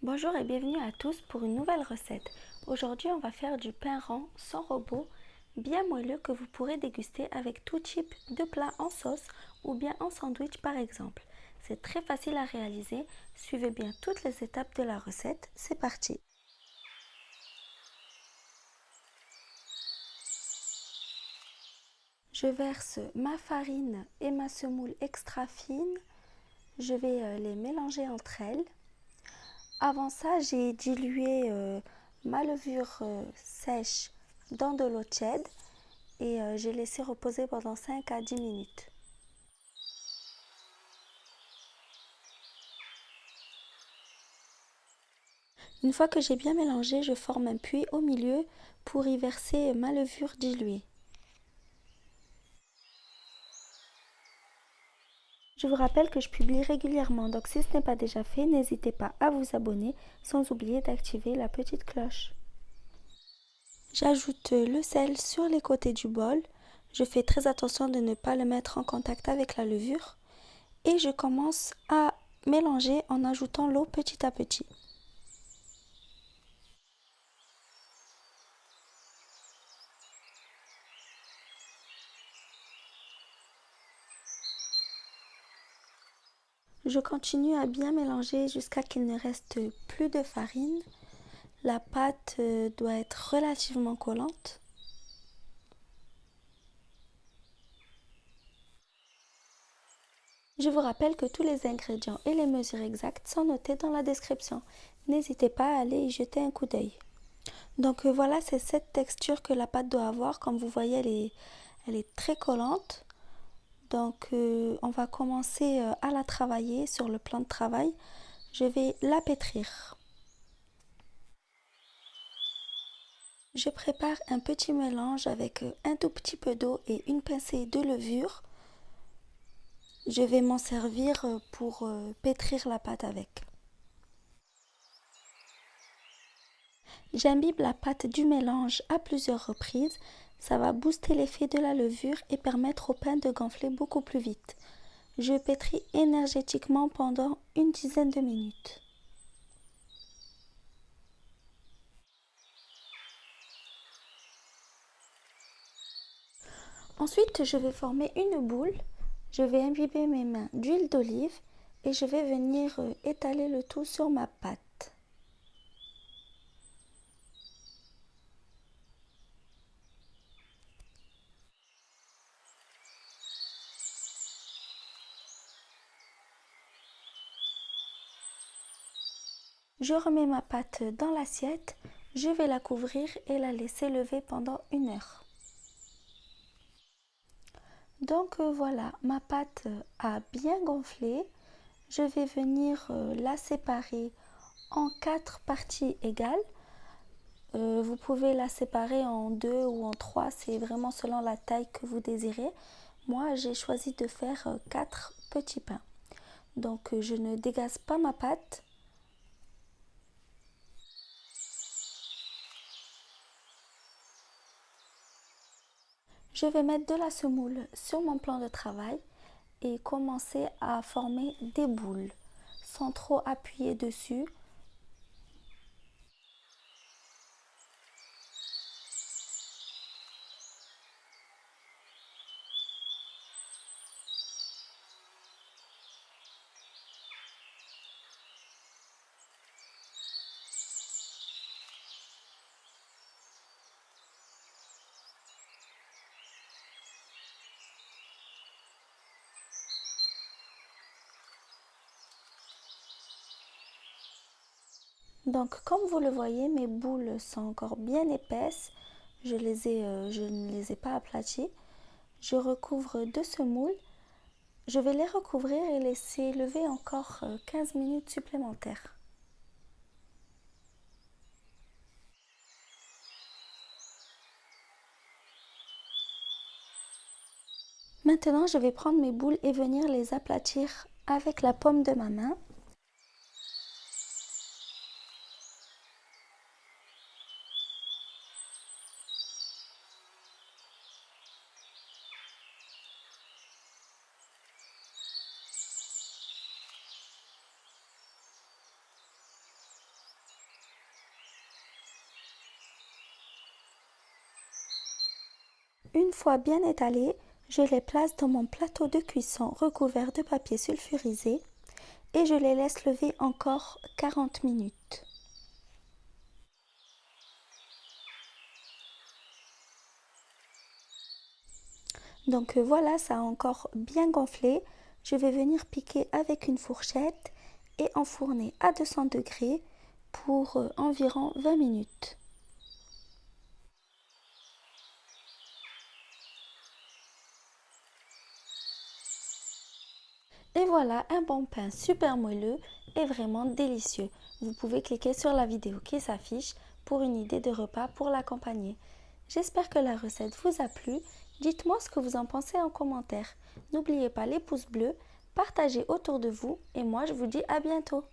Bonjour et bienvenue à tous pour une nouvelle recette. Aujourd'hui, on va faire du pain rond sans robot, bien moelleux que vous pourrez déguster avec tout type de plat en sauce ou bien en sandwich par exemple. C'est très facile à réaliser, suivez bien toutes les étapes de la recette, c'est parti. Je verse ma farine et ma semoule extra fine, je vais les mélanger entre elles. Avant ça, j'ai dilué ma levure sèche dans de l'eau tiède et j'ai laissé reposer pendant 5 à 10 minutes. Une fois que j'ai bien mélangé, je forme un puits au milieu pour y verser ma levure diluée. Je vous rappelle que je publie régulièrement, donc si ce n'est pas déjà fait, n'hésitez pas à vous abonner sans oublier d'activer la petite cloche. J'ajoute le sel sur les côtés du bol. Je fais très attention de ne pas le mettre en contact avec la levure. Et je commence à mélanger en ajoutant l'eau petit à petit. Je continue à bien mélanger jusqu'à qu'il ne reste plus de farine. La pâte doit être relativement collante. Je vous rappelle que tous les ingrédients et les mesures exactes sont notés dans la description. N'hésitez pas à aller y jeter un coup d'œil. Donc voilà, c'est cette texture que la pâte doit avoir. Comme vous voyez, elle est très collante. Donc on va commencer à la travailler sur le plan de travail. Je vais la pétrir. Je prépare un petit mélange avec un tout petit peu d'eau et une pincée de levure. Je vais m'en servir pour pétrir la pâte avec. J'imbibe la pâte du mélange à plusieurs reprises. Ça va booster l'effet de la levure et permettre au pain de gonfler beaucoup plus vite. Je pétris énergétiquement pendant une dizaine de minutes. Ensuite, je vais former une boule. Je vais imbiber mes mains d'huile d'olive et je vais venir étaler le tout sur ma pâte. Je remets ma pâte dans l'assiette, je vais la couvrir et la laisser lever pendant 1 heure. Donc voilà, ma pâte a bien gonflé. Je vais venir la séparer en 4 parties égales. Vous pouvez la séparer en 2 ou en 3, c'est vraiment selon la taille que vous désirez. Moi, j'ai choisi de faire 4 petits pains. Donc je ne dégaze pas ma pâte. Je vais mettre de la semoule sur mon plan de travail et commencer à former des boules sans trop appuyer dessus. Donc comme vous le voyez, mes boules sont encore bien épaisses. Je ne les ai pas aplaties. Je recouvre de semoule. Je vais les recouvrir et laisser lever encore 15 minutes supplémentaires. Maintenant, je vais prendre mes boules et venir les aplatir avec la paume de ma main. Une fois bien étalés, je les place dans mon plateau de cuisson recouvert de papier sulfurisé et je les laisse lever encore 40 minutes. Donc voilà, ça a encore bien gonflé. Je vais venir piquer avec une fourchette et enfourner à 200 degrés pour environ 20 minutes. Et voilà, un bon pain super moelleux et vraiment délicieux. Vous pouvez cliquer sur la vidéo qui s'affiche pour une idée de repas pour l'accompagner. J'espère que la recette vous a plu. Dites-moi ce que vous en pensez en commentaire. N'oubliez pas les pouces bleus, partagez autour de vous et moi je vous dis à bientôt.